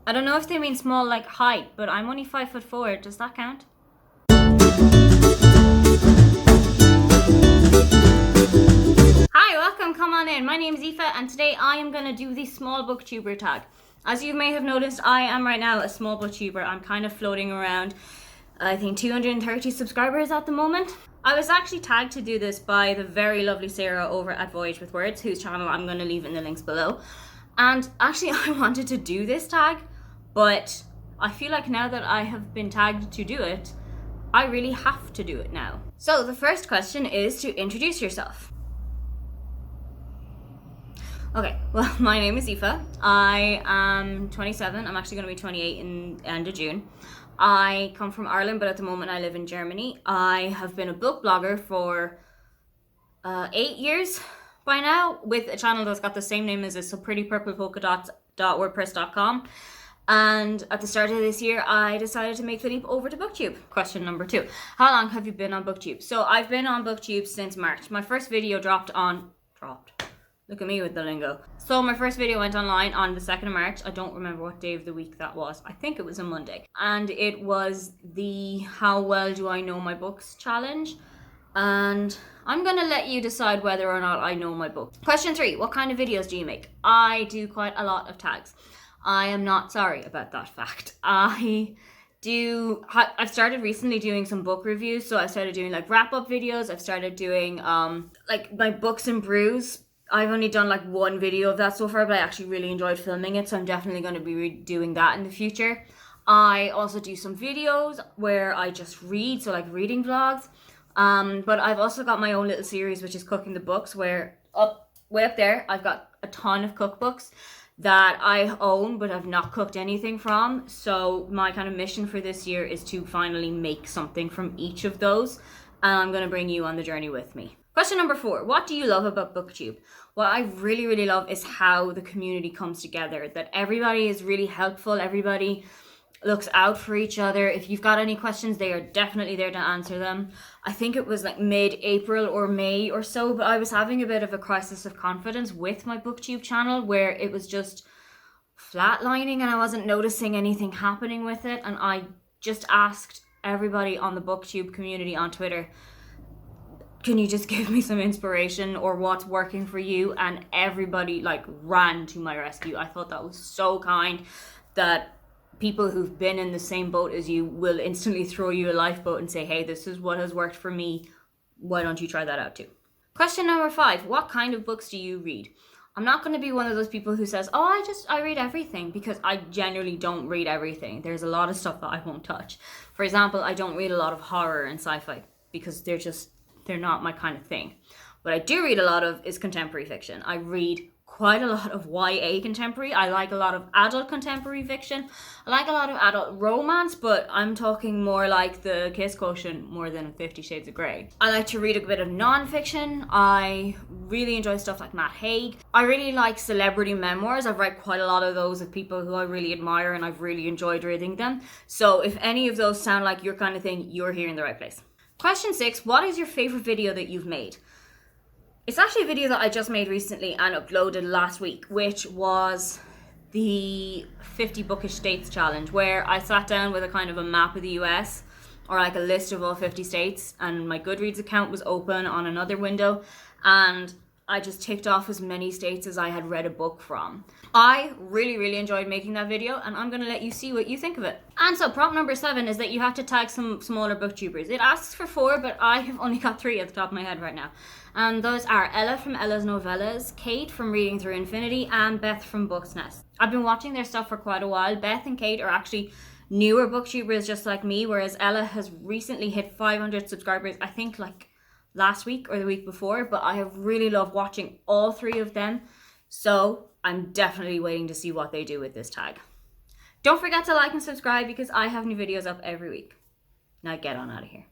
I don't know if they mean small like height, but I'm only 5'4". Does that count? Hi, welcome, come on in. My name is Aoife and today I am going to do the small booktuber tag. As you may have noticed, I am right now a small booktuber. I'm kind of floating around, I think 230 subscribers at the moment. I was actually tagged to do this by the very lovely Sarah over at Voyage with Words, whose channel I'm going to leave in the links below. And actually I wanted to do this tag, but I feel like now that I have been tagged to do it, I really have to do it now. So the first question is to introduce yourself. Okay, well, my name is Aoife. I am 27. I'm actually going to be 28 in the end of June. I come from Ireland, but at the moment I live in Germany. I have been a book blogger for 8 years by now, with a channel that's got the same name as this, so prettypurplepolkadots.wordpress.com. And at the start of this year, I decided to make the leap over to BookTube. Question number 2. How long have you been on BookTube? So I've been on BookTube since March. My first video dropped. Look at me with the lingo. So my first video went online on the 2nd of March. I don't remember what day of the week that was. I think it was a Monday. And it was the How Well Do I Know My Books challenge. And I'm going to let you decide whether or not I know my book. Question 3. What kind of videos do you make? I do quite a lot of tags. I am not sorry about that fact. I've started recently doing some book reviews. So I started doing like wrap-up videos. I've started doing like my books and brews. I've only done like one video of that so far, but I actually really enjoyed filming it, so I'm definitely going to be doing that in the future. I also do some videos where I just read, so like reading vlogs. But I've also got my own little series, which is Cooking the Books, where way up there, I've got a ton of cookbooks that I own, but I've not cooked anything from. So my kind of mission for this year is to finally make something from each of those, and I'm going to bring you on the journey with me. Question number 4. What do you love about BookTube? What I really, really love is how the community comes together, that everybody is really helpful. Everybody looks out for each other. If you've got any questions, they are definitely there to answer them. I think it was like mid-April or May or so, but I was having a bit of a crisis of confidence with my BookTube channel where it was just flatlining and I wasn't noticing anything happening with it. And I just asked everybody on the BookTube community on Twitter, can you just give me some inspiration or what's working for you? And everybody like ran to my rescue. I thought that was so kind that people who've been in the same boat as you will instantly throw you a lifeboat and say, hey, this is what has worked for me. Why don't you try that out too? Question number 5. What kind of books do you read? I'm not going to be one of those people who says, oh, I read everything, because I generally don't read everything. There's a lot of stuff that I won't touch. For example, I don't read a lot of horror and sci-fi because they're not my kind of thing. What I do read a lot of is contemporary fiction. I read quite a lot of YA contemporary. I like a lot of adult contemporary fiction. I like a lot of adult romance, but I'm talking more like the Kiss Quotient more than 50 Shades of Grey. I like to read a bit of non-fiction. I really enjoy stuff like Matt Haig. I really like celebrity memoirs. I've read quite a lot of those of people who I really admire and I've really enjoyed reading them. So if any of those sound like your kind of thing, you're here in the right place. Question 6. What is your favorite video that you've made? It's actually a video that I just made recently and uploaded last week, which was the 50 Bookish States challenge, where I sat down with a kind of a map of the US, or like a list of all 50 states, and my Goodreads account was open on another window, and I just ticked off as many states as I had read a book from. I really, really enjoyed making that video, and I'm going to let you see what you think of it. And so prompt number 7 is that you have to tag some smaller booktubers. It asks for 4, but I have only got 3 at the top of my head right now. And those are Ella from Ella's Novellas, Kate from Reading Through Infinity, and Beth from Books Nest. I've been watching their stuff for quite a while. Beth and Kate are actually newer booktubers just like me, whereas Ella has recently hit 500 subscribers, I think like last week or the week before, but I have really loved watching all 3 of them. So I'm definitely waiting to see what they do with this tag. Don't forget to like and subscribe because I have new videos up every week. Now get on out of here.